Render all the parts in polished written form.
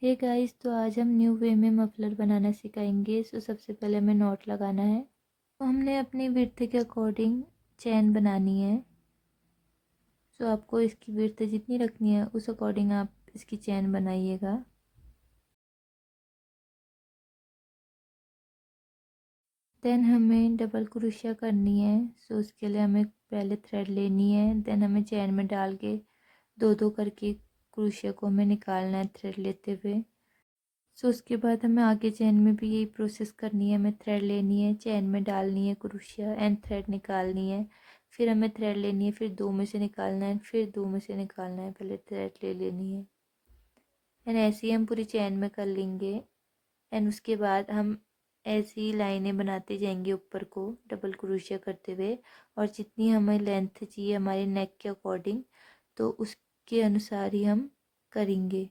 Hey guys, तो आज हम न्यू वे में मफलर बनाना सिखाएंगे। सबसे पहले हमें नॉट लगाना है। तो हमने अपनी विड्थ के अकॉर्डिंग चैन बनानी है। आपको इसकी विड्थ जितनी रखनी है उस अकॉर्डिंग आप इसकी चैन बनाइएगा। देन हमें डबल क्रोशिया करनी है। उसके लिए हमें पहले थ्रेड लेनी है। देन हमें चैन में डाल के दो दो करके क्रोशिया को हमें निकालना है थ्रेड लेते हुए। उसके बाद हमें आगे चैन में भी यही प्रोसेस करनी है। हमें थ्रेड लेनी है, चैन में डालनी है क्रोशिया एंड थ्रेड निकालनी है। फिर हमें थ्रेड लेनी है, फिर दो में से निकालना है, फिर दो में से निकालना है, पहले थ्रेड ले लेनी है। एंड ऐसे ही हम पूरी चैन में कर लेंगे। एंड उसके बाद हम ऐसी लाइनें बनाते जाएंगे ऊपर को डबल क्रोशिया करते हुए। और जितनी हमें लेंथ चाहिए हमारे नेक के अकॉर्डिंग, तो उसके अनुसार ही हम करेंगे।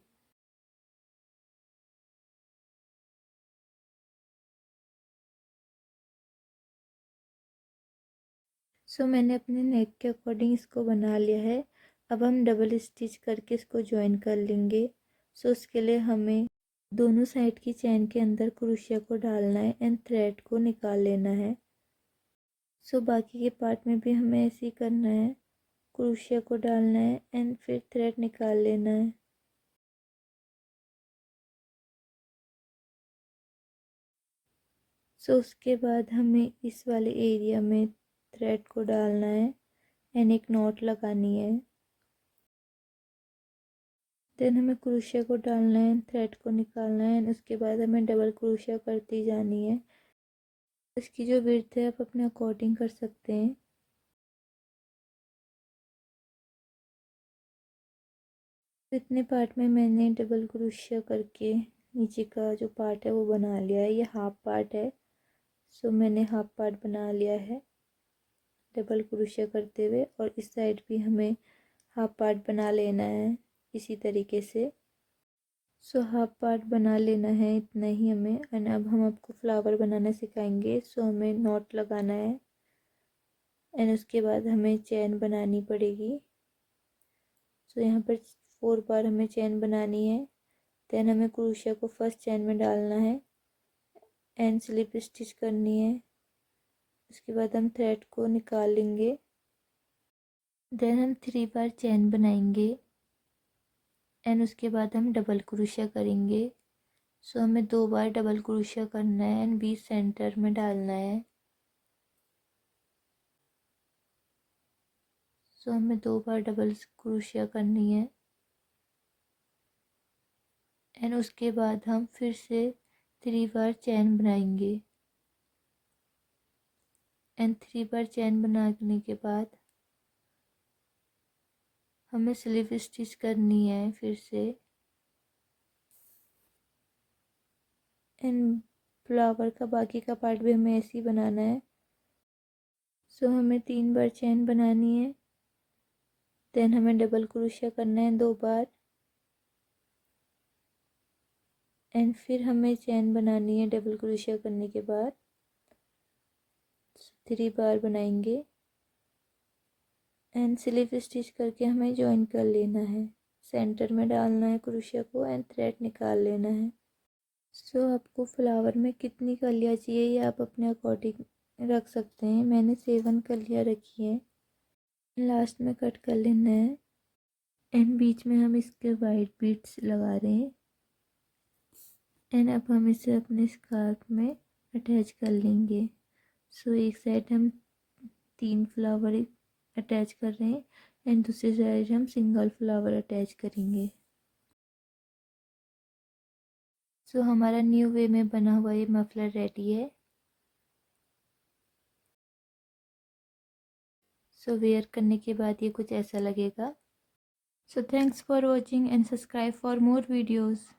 मैंने अपने नेक के अकॉर्डिंग इसको बना लिया है। अब हम डबल स्टिच करके इसको जॉइन कर लेंगे। उसके लिए हमें दोनों साइड की चैन के अंदर क्रोशिया को डालना है एंड थ्रेड को निकाल लेना है। बाकी के पार्ट में भी हमें ऐसे ही करना है। क्रोशिया को डालना है एंड फिर थ्रेड निकाल लेना है। उसके बाद हमें इस वाले एरिया में थ्रेड को डालना है एंड एक नॉट लगानी है। देन हमें क्रोशिया को डालना है, थ्रेड को निकालना है। उसके बाद हमें डबल क्रोशिया करती जानी है। इसकी जो विड्थ है आप अपने अकॉर्डिंग कर सकते हैं। इतने पार्ट में मैंने डबल क्रोशिया करके नीचे का जो पार्ट है वो बना लिया है। ये हाफ पार्ट है। मैंने हाफ पार्ट बना लिया है डबल क्रोशिया करते हुए। और इस साइड भी हमें हाफ पार्ट बना लेना है इसी तरीके से। हाफ पार्ट बना लेना है, इतना ही हमें। एंड अब हम आपको फ्लावर बनाना सिखाएंगे। हमें नॉट लगाना है एंड उसके बाद हमें चैन बनानी पड़ेगी। यहाँ पर 4 बार हमें चैन बनानी है। देन हमें क्रोशिया को फर्स्ट चैन में डालना है एंड स्लिप स्टिच करनी है। उसके बाद हम थ्रेड को निकाल लेंगे। देन हम 3 बार चैन बनाएंगे एंड उसके बाद हम डबल क्रोशिया करेंगे। हमें 2 बार डबल क्रोशिया करना है एंड बीच सेंटर में डालना है। हमें 2 बार डबल क्रोशिया करनी है एंड उसके बाद हम फिर से 3 बार चैन बनाएंगे। एंड 3 बार चैन बनाने के बाद हमें स्लिप स्टिच करनी है फिर से। एंड फ्लावर का बाकी का पार्ट भी हमें ऐसे ही बनाना है। हमें 3 बार चैन बनानी है। देन हमें डबल क्रोशिया करना है 2 बार एंड फिर हमें चैन बनानी है डबल क्रोशिया करने के बाद। 3 बार बनाएंगे एंड स्लिप स्टिच करके हमें जॉइन कर लेना है। सेंटर में डालना है क्रोशिया को एंड थ्रेड निकाल लेना है। आपको फ्लावर में कितनी कलियाँ चाहिए ये आप अपने अकॉर्डिंग रख सकते हैं। मैंने 7 कलियाँ रखी हैं। लास्ट में कट कर लेना है एंड बीच में हम इसके वाइट बीड्स लगा रहे हैं। एंड अब हम इसे अपने स्कार्फ में अटैच कर लेंगे। एक साइड हम 3 फ्लावर अटैच कर रहे हैं एंड दूसरी साइड हम सिंगल फ्लावर अटैच करेंगे। हमारा न्यू वे में बना हुआ ये मफलर रेडी है। वेयर करने के बाद ये कुछ ऐसा लगेगा। Thanks for watching and subscribe for more videos.